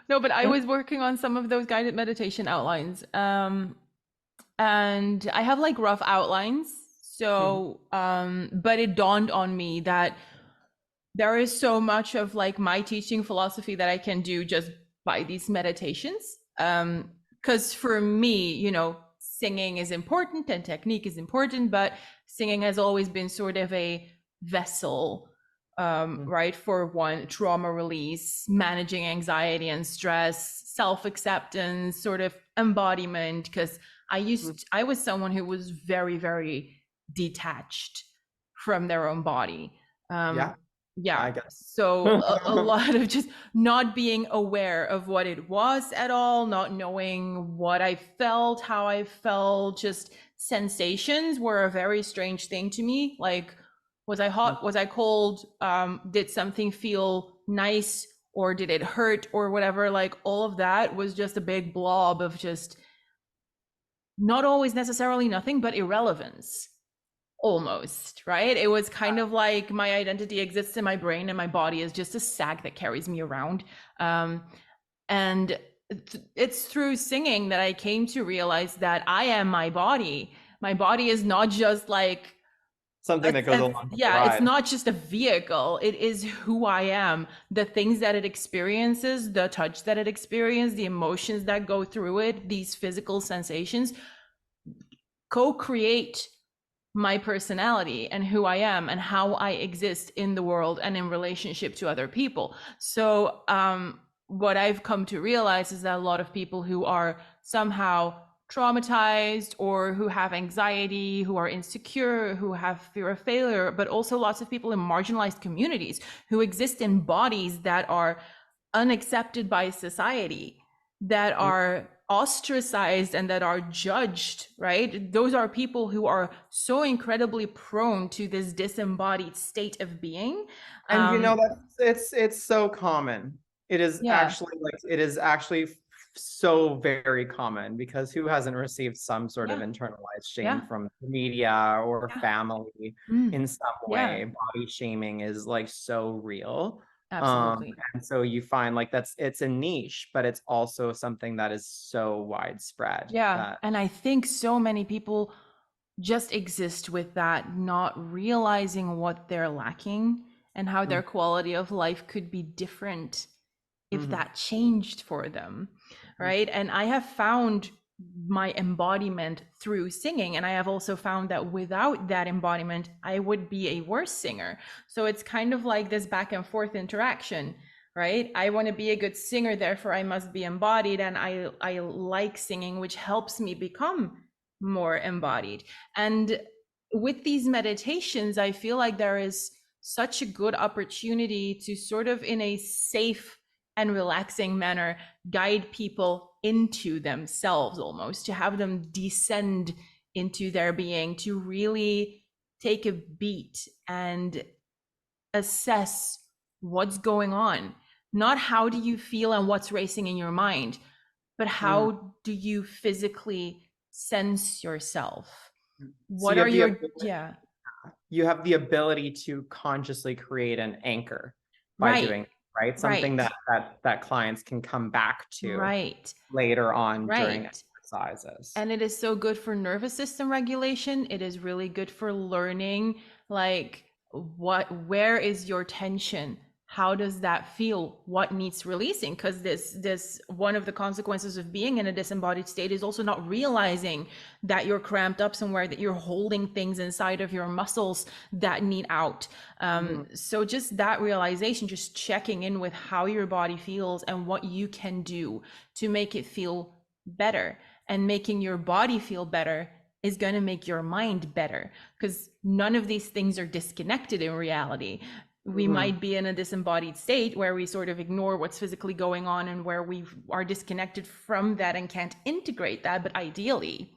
No, but I was working on some of those guided meditation outlines. And I have like rough outlines. Mhm. So, but it dawned on me that there is so much of like my teaching philosophy that I can do just by these meditations. Because for me, singing is important and technique is important, but singing has always been sort of a vessel, Mhm. right, for one, trauma release, managing anxiety and stress, self acceptance, sort of embodiment. Because I was someone who was very, very detached from their own body. Yeah, Yeah, I guess. so a lot of just not being aware of what it was at all, not knowing what I felt, how I felt, just sensations were a very strange thing to me. Like, was I hot, was I cold, did something feel nice, or did it hurt, or whatever. Like, all of that was just a big blob of just not always necessarily nothing, but irrelevance, almost, right? It was kind of like my identity exists in my brain and my body is just a sack that carries me around. And it's through singing that I came to realize that I am my body. My body is not just like Something that goes along with the yeah, it's ride. not just a vehicle. It is who I am. The things that it experiences, the touch that it experiences, the emotions that go through it, these physical sensations co-create my personality and who I am and how I exist in the world and in relationship to other people. So, what I've come to realize is that a lot of people who are somehow traumatized or who have anxiety, who are insecure, who have fear of failure, but also lots of people in marginalized communities who exist in bodies that are unaccepted by society, that Mm. are ostracized and that are judged, right? Those are people who are so incredibly prone to this disembodied state of being. And Um, it's so common. yeah, It is actually so very common because who hasn't received some sort of yeah, internalized shame yeah, from the media or yeah, family mm, in some yeah, way? Body shaming is like so real. absolutely. And so you find like it's a niche, but it's also something that is so widespread Yeah. that And I think so many people just exist with that, not realizing what they're lacking and how their quality of life could be different if Mhm. that changed for them, Mhm. right? And I have found my embodiment through singing. And I have also found that without that embodiment, I would be a worse singer. So it's kind of like this back and forth interaction, right? I want to be a good singer, therefore I must be embodied. And I like singing, which helps me become more embodied. And with these meditations, I feel like there is such a good opportunity to sort of in a safe and relaxing manner guide people into themselves, almost to have them descend into their being, to really take a beat and assess what's going on. Not how do you feel and what's racing in your mind, but Mhm. how do you physically sense yourself? So What are your, yeah, you have the ability to consciously create an anchor by right, doing, right? Something right, that clients can come back to right, later on during right. exercises. And it is so good for nervous system regulation. It is really good for learning, like, where is your tension? How does that feel? What needs releasing? Because this one of the consequences of being in a disembodied state is also not realizing that you're cramped up somewhere, that you're holding things inside of your muscles that need out. Mhm. So just that realization, just checking in with how your body feels and what you can do to make it feel better. And making your body feel better is going to make your mind better, because none of these things are disconnected in reality. We Mhm. might be in a disembodied state where we sort of ignore what's physically going on and where we are disconnected from that and can't integrate that. But ideally,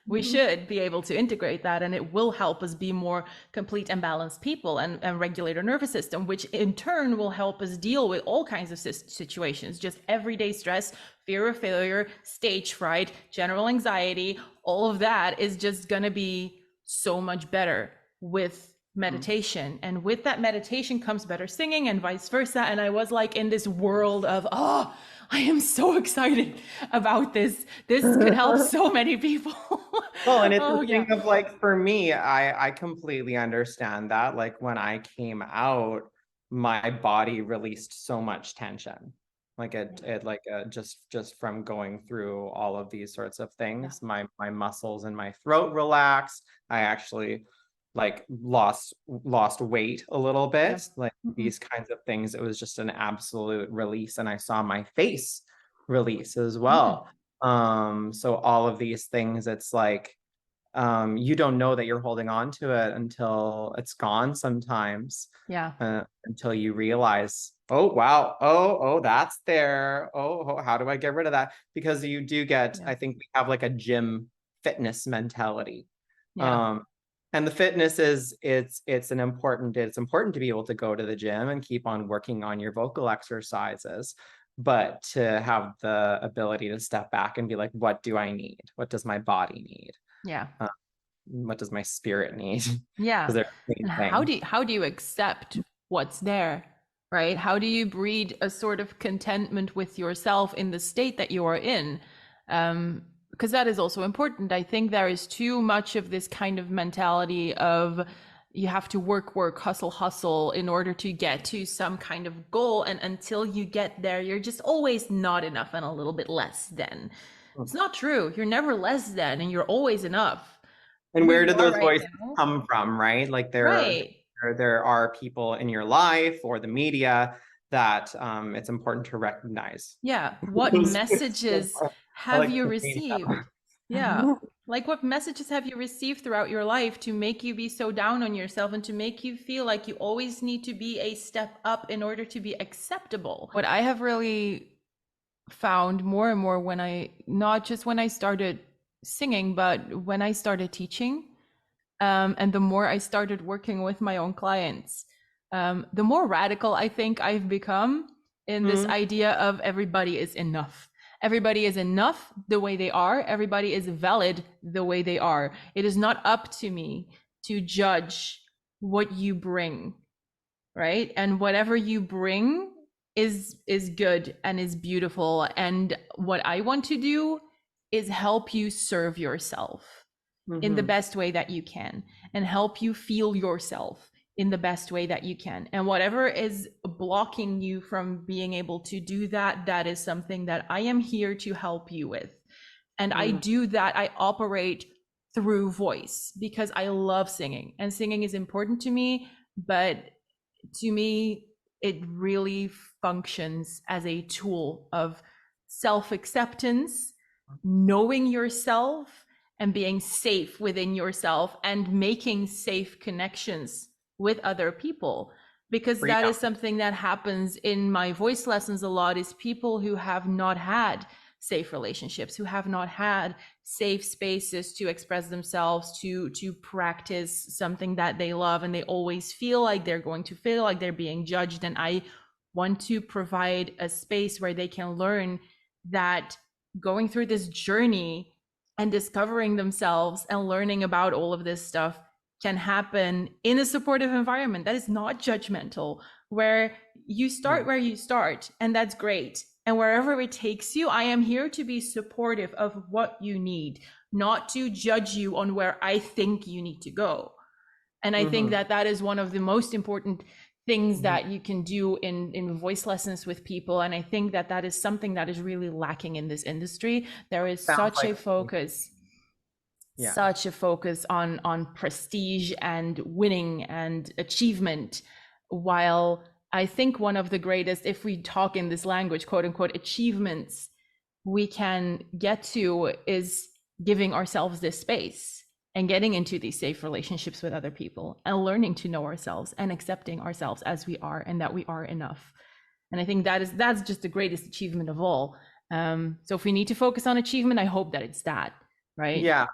we Mhm. should be able to integrate that, and it will help us be more complete and balanced people and regulate our nervous system, which in turn will help us deal with all kinds of situations, just everyday stress, fear of failure, stage fright, general anxiety. All of that is just going to be so much better with meditation, and with that meditation comes better singing and vice versa. And I was like in this world of, oh, I am so excited about this could help so many people. Well, and it's Oh a yeah. thing of like, for me, I completely understand that. Like when I came out, my body released so much tension. Like just from going through all of these sorts of Yeah. things, my muscles in my throat relaxed. I actually like lost weight a little Yeah. bit. Like Mm-mm. these kinds of things, it was just an absolute release, and I saw my face release as Mm. well. So all of these things, it's like you don't know that you're holding on to it until it's gone sometimes, Yeah. until you realize, oh wow, oh that's there, oh how do I get rid of that? Because you do get, Yeah. I think we have like a gym fitness mentality. Yeah. um and the fitness is, it's important to be able to go to the gym and keep on working on your vocal exercises, but to have the ability to step back and be like, what do I need? What does my body need? Yeah. uh, what does my spirit need? Because Yeah. they're the same And thing. how do you accept what's there? Right? How do you breed a sort of contentment with yourself in the state that you are in? Because that is also important. I think there is too much of this kind of mentality of you have to work, hustle, hustle in order to get to some kind of goal. And until you get there, you're just always not enough and a little bit less than. It's not true. You're never less than, and you're always enough And who where you did are those right voices now. come from, right? Like Right. there are people in your life or the media that it's important to recognize. Yeah. What Those voices. messages I have like you to name received? Yeah. them. Like, what messages have you received throughout your life to make you be so down on yourself and to make you feel like you always need to be a step up in order to be acceptable? What I have really found more and more when not just when I started singing, but when I started teaching, and the more I started working with my own clients, the more radical I think I've become in this Mhm. idea of everybody is enough. Everybody is enough the way they are. Everybody is valid the way they are. It is not up to me to judge what you bring, right? And whatever you bring is good and is beautiful. And what I want to do is help you serve yourself in the Mhm. best way that you can and help you feel yourself in the best way that you can. And whatever is blocking you from being able to do that, that is something that I am here to help you with. And I Mhm. do that. I operate through voice because I love singing and singing is important to me. But to me, it really functions as a tool of self acceptance, knowing yourself, and being safe within yourself and making safe connections with other people. Because that is Freedom. something that happens in my voice lessons a lot, is people who have not had safe relationships, who have not had safe spaces to express themselves, to practice something that they love, and they always feel like they're going to feel like they're being judged. And I want to provide a space where they can learn that going through this journey and discovering themselves and learning about all of this stuff can happen in a supportive environment that is not judgmental, where you start Mhm. where you start, and that's great. And wherever it takes you, I am here to be supportive of what you need, not to judge you on where I think you need to go. And I think Mhm. that that is one of the most important things Mhm. that you can do in voice lessons with people. And I think that that is something that is really lacking in this industry. There is Sounds like me. Yeah. such a focus on prestige and winning and achievement, while I think one of the greatest, if we talk in this language, quote unquote, achievements we can get to is giving ourselves this space and getting into these safe relationships with other people and learning to know ourselves and accepting ourselves as we are and that we are enough. And I think that's just the greatest achievement of all. So if we need to focus on achievement, I hope that it's that, right? Yeah.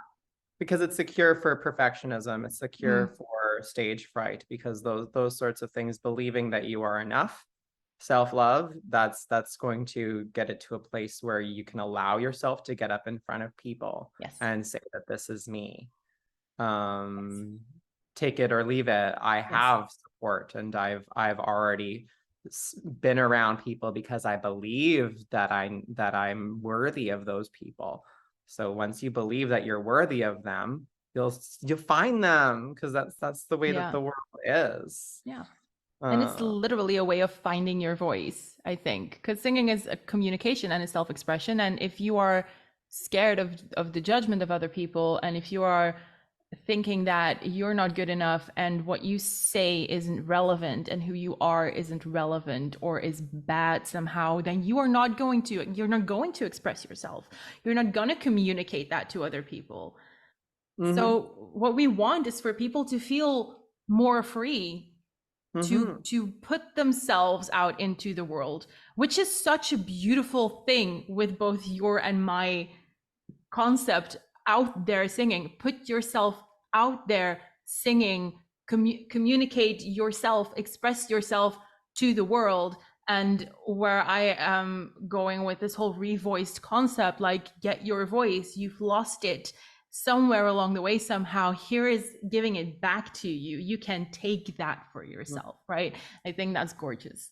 Because it's a cure for perfectionism. It's a Mm, cure for stage fright, because those sorts of things, believing that you are enough, self-love, that's going to get it to a place where you can allow yourself to get up in front of people yes. and say that this is me. Yes. um take it or leave it. I Yes. have support, and I've already been around people because I believe that I'm worthy of those people. So once you believe that you're worthy of them, you'll find them, because that's the way that Yeah. the world is. Yeah. And it's Uh, literally a way of finding your voice, I think, because singing is a communication and a self-expression. And if you are scared of the judgment of other people, and if you are thinking that you're not good enough and what you say isn't relevant and who you are isn't relevant or is bad somehow, then you're not going to express yourself. You're not going to communicate that to other people. mhm, So what we want is for people to feel more free mhm. to put themselves out into the world, which is such a beautiful thing with both your and my concept. Out there singing, put yourself out there singing, communicate yourself, express yourself to the world. And where I am going with this whole revoiced concept, like, get your voice, you've lost it somewhere along the way somehow, here is giving it back to you. You can take that for yourself, right? I think that's gorgeous.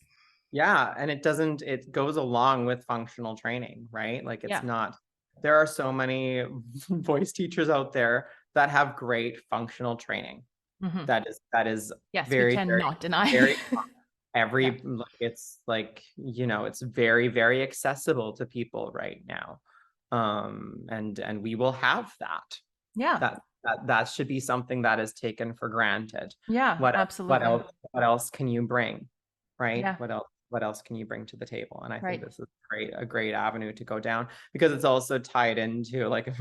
Yeah, and it goes along with functional training, right? Like, it's Yeah. not, there are so many voice teachers out there that have great functional training. Hmm. That is Yes, we very, very, cannot deny. very, Yeah. it's like, it's very, very accessible to people right now. And we will have that. Yeah. That should be something that is taken for granted. Yeah, What absolutely. else can you bring? Right? Yeah. What else can you bring to the table? And I think Right. this is a great avenue to go down, because it's also tied into, like,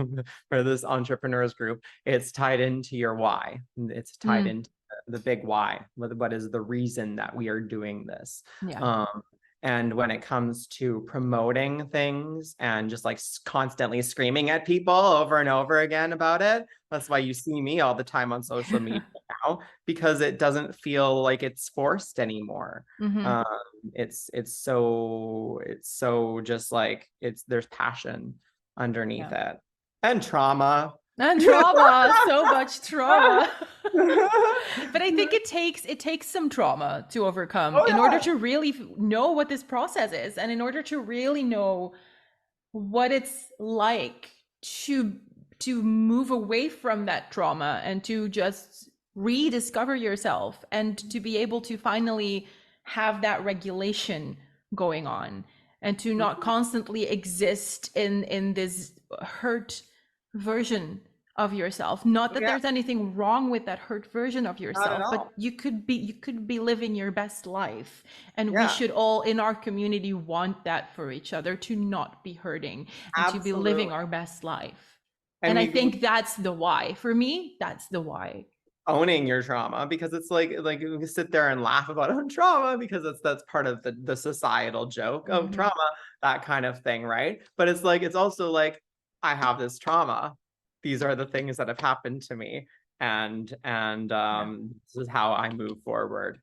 for this entrepreneurs group, it's tied into your why. It's tied Mm, into the big why. What is the reason that we are doing this? yeah. And when it comes to promoting things and just like constantly screaming at people over and over again about it, that's why you see me all the time on social media now, because it doesn't feel like it's forced anymore. Hmm. Um, it's so just like, there's passion underneath Yeah. it, and trauma. And trauma, so much trauma. But I think it takes some trauma to overcome Oh in order yeah. to really know what this process is, and in order to really know what it's like to to move away from that trauma and to just rediscover yourself and to be able to finally have that regulation going on and to not Mhm. constantly exist in this hurt version of yourself. Not that Yeah, there's anything wrong with that hurt version of not at yourself, but all. you could be living your best life, and we Yeah, should all in our community want that for each other, to not be hurting and to be living absolutely. our best life. And And I we think that's the why. For me, that's the why. owning your trauma, because it's like we can sit there and laugh about trauma, because that's part of the societal joke of Hmm. trauma, that kind of thing, right? But it's like, it's also like, I have this trauma, these are the things that have happened to me, and Yeah. this is how I move forward.